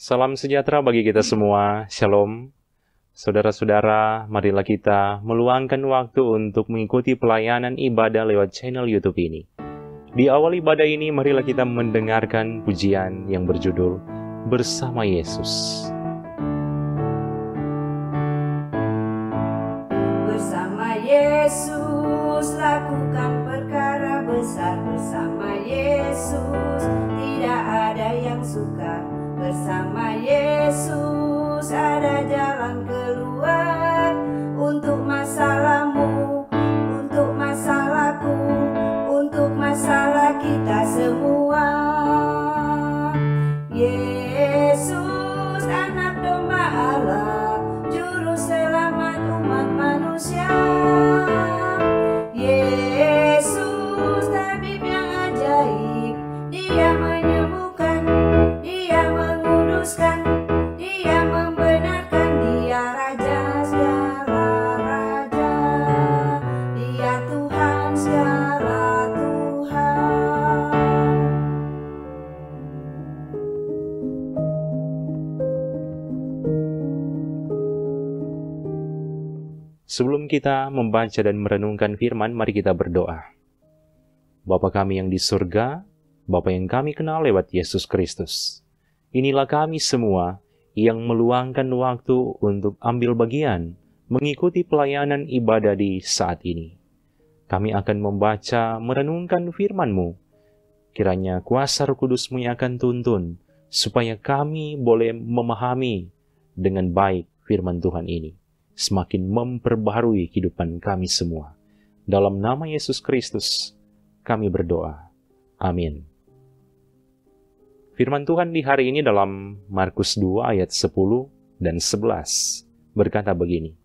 Salam sejahtera bagi kita semua. Shalom. Saudara-saudara, marilah kita meluangkan waktu untuk mengikuti pelayanan ibadah lewat channel YouTube ini. Di awal ibadah ini, marilah kita mendengarkan pujian yang berjudul Bersama Yesus. Bersama Yesus lakukan perkara besar, bersama Yesus tidak ada yang sukar, bersama Yesus ada jalan keluar untuk masalahmu, untuk masalahku, untuk masalah kita semua. Yesus anak domba Allah, juru selamat umat manusia. Yesus tabib yang ajaib, Dia menyembuhkan, Dia menguduskan, Dia membenarkan, Dia Raja segala raja, Dia Tuhan segala Tuhan. Sebelum kita membaca dan merenungkan firman, mari kita berdoa. Bapa kami yang di surga, Bapa yang kami kenal lewat Yesus Kristus, inilah kami semua yang meluangkan waktu untuk ambil bagian, mengikuti pelayanan ibadah di saat ini. Kami akan membaca, merenungkan firman-Mu. Kiranya kuasa Roh Kudus-Mu yang akan tuntun, supaya kami boleh memahami dengan baik firman Tuhan ini, semakin memperbaharui kehidupan kami semua. Dalam nama Yesus Kristus, kami berdoa. Amin. Firman Tuhan di hari ini dalam Markus 2 ayat 10 dan 11 berkata begini.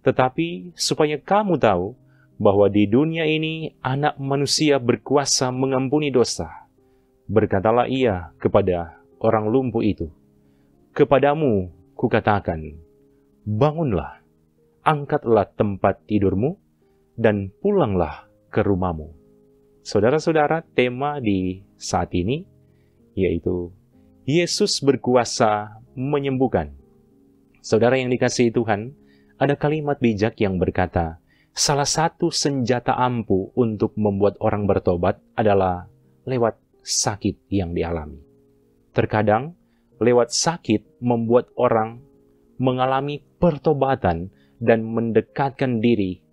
Tetapi supaya kamu tahu bahwa di dunia ini anak manusia berkuasa mengampuni dosa, berkatalah ia kepada orang lumpuh itu, kepadamu kukatakan, bangunlah, angkatlah tempat tidurmu, dan pulanglah ke rumahmu. Saudara-saudara, tema di saat ini yaitu Yesus berkuasa menyembuhkan. Saudara yang dikasihi Tuhan, ada kalimat bijak yang berkata, salah satu senjata ampuh untuk membuat orang bertobat adalah lewat sakit yang dialami. Terkadang, lewat sakit membuat orang mengalami pertobatan dan mendekatkan diri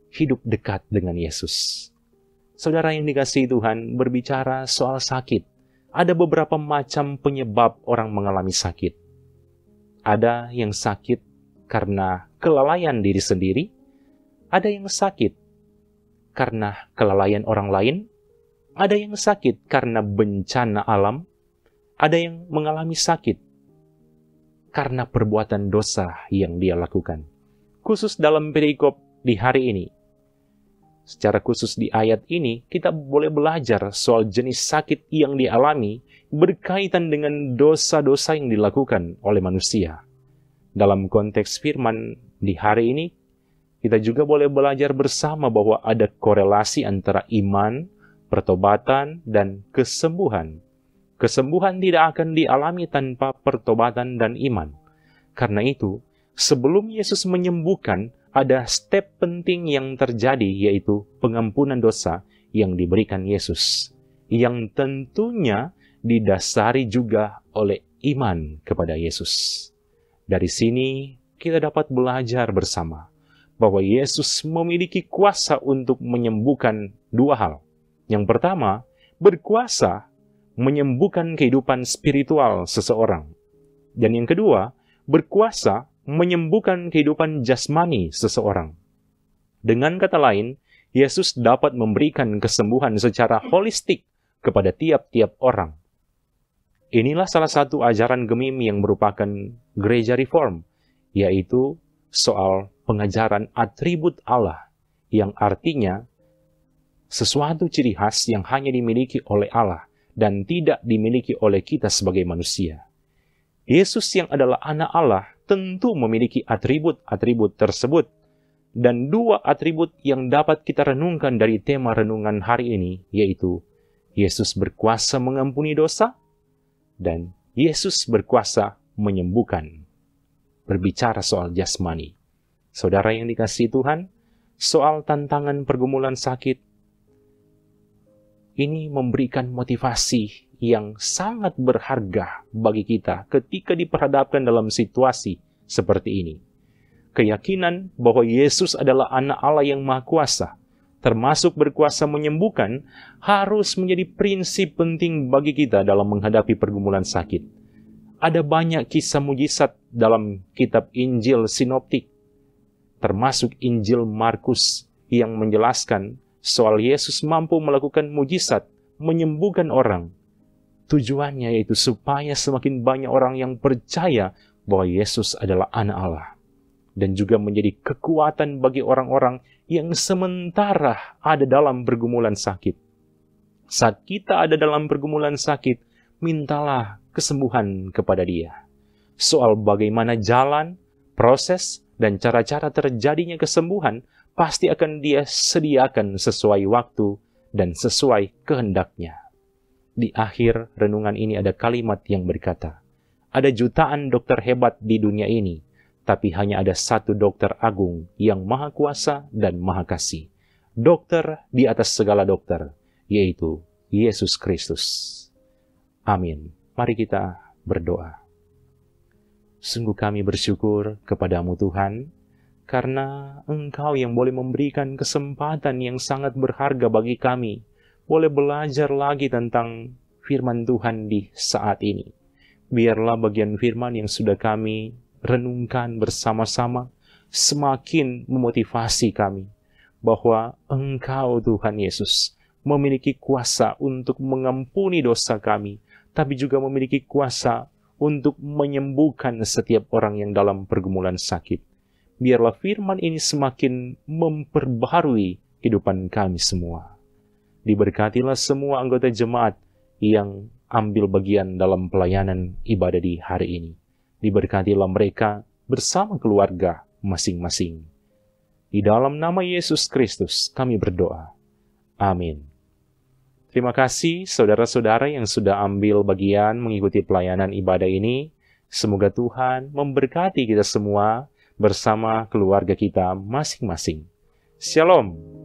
hidup dekat dengan Yesus. Saudara yang dikasihi Tuhan, berbicara soal sakit, ada beberapa macam penyebab orang mengalami sakit. Ada yang sakit karena kelalaian diri sendiri, ada yang sakit karena kelalaian orang lain, ada yang sakit karena bencana alam, ada yang mengalami sakit karena perbuatan dosa yang dia lakukan. Khusus dalam perikop di hari ini, secara khusus di ayat ini, kita boleh belajar soal jenis sakit yang dialami berkaitan dengan dosa-dosa yang dilakukan oleh manusia. Dalam konteks firman di hari ini, kita juga boleh belajar bersama bahwa ada korelasi antara iman, pertobatan, dan kesembuhan. Kesembuhan tidak akan dialami tanpa pertobatan dan iman. Karena itu, sebelum Yesus menyembuhkan, ada step penting yang terjadi, yaitu pengampunan dosa yang diberikan Yesus, yang tentunya didasari juga oleh iman kepada Yesus. Dari sini, kita dapat belajar bersama bahwa Yesus memiliki kuasa untuk menyembuhkan dua hal. Yang pertama, berkuasa menyembuhkan kehidupan spiritual seseorang. Dan yang kedua, berkuasa menyembuhkan kehidupan jasmani seseorang. Dengan kata lain, Yesus dapat memberikan kesembuhan secara holistik kepada tiap-tiap orang. Inilah salah satu ajaran Gemim yang merupakan gereja reform, yaitu soal pengajaran atribut Allah, yang artinya sesuatu ciri khas yang hanya dimiliki oleh Allah dan tidak dimiliki oleh kita sebagai manusia. Yesus yang adalah anak Allah tentu memiliki atribut-atribut tersebut. Dan dua atribut yang dapat kita renungkan dari tema renungan hari ini, yaitu Yesus berkuasa mengampuni dosa, dan Yesus berkuasa menyembuhkan. Berbicara soal jasmani. Saudara yang dikasihi Tuhan, soal tantangan pergumulan sakit, ini memberikan motivasi yang sangat berharga bagi kita ketika diperhadapkan dalam situasi seperti ini. Keyakinan bahwa Yesus adalah Anak Allah yang Maha Kuasa, termasuk berkuasa menyembuhkan, harus menjadi prinsip penting bagi kita dalam menghadapi pergumulan sakit. Ada banyak kisah mujizat dalam kitab Injil Sinoptik, termasuk Injil Markus yang menjelaskan soal Yesus mampu melakukan mujizat, menyembuhkan orang. Tujuannya yaitu supaya semakin banyak orang yang percaya bahwa Yesus adalah Anak Allah. Dan juga menjadi kekuatan bagi orang-orang yang sementara ada dalam pergumulan sakit. Saat kita ada dalam pergumulan sakit, mintalah kesembuhan kepada Dia. Soal bagaimana jalan, proses, dan cara-cara terjadinya kesembuhan, pasti akan Dia sediakan sesuai waktu dan sesuai kehendaknya. Di akhir renungan ini ada kalimat yang berkata, ada jutaan dokter hebat di dunia ini, tapi hanya ada satu dokter agung yang Maha Kuasa dan Maha Kasih. Dokter di atas segala dokter, yaitu Yesus Kristus. Amin. Mari kita berdoa. Sungguh kami bersyukur kepadamu Tuhan, karena Engkau yang boleh memberikan kesempatan yang sangat berharga bagi kami, boleh belajar lagi tentang firman Tuhan di saat ini. Biarlah bagian firman yang sudah kami renungkan bersama-sama semakin memotivasi kami bahwa Engkau Tuhan Yesus memiliki kuasa untuk mengampuni dosa kami, tapi juga memiliki kuasa untuk menyembuhkan setiap orang yang dalam pergumulan sakit. Biarlah firman ini semakin memperbaharui kehidupan kami semua. Diberkatilah semua anggota jemaat yang ambil bagian dalam pelayanan ibadah di hari ini. Diberkatilah mereka bersama keluarga masing-masing. Di dalam nama Yesus Kristus kami berdoa. Amin. Terima kasih saudara-saudara yang sudah ambil bagian mengikuti pelayanan ibadah ini. Semoga Tuhan memberkati kita semua bersama keluarga kita masing-masing. Shalom.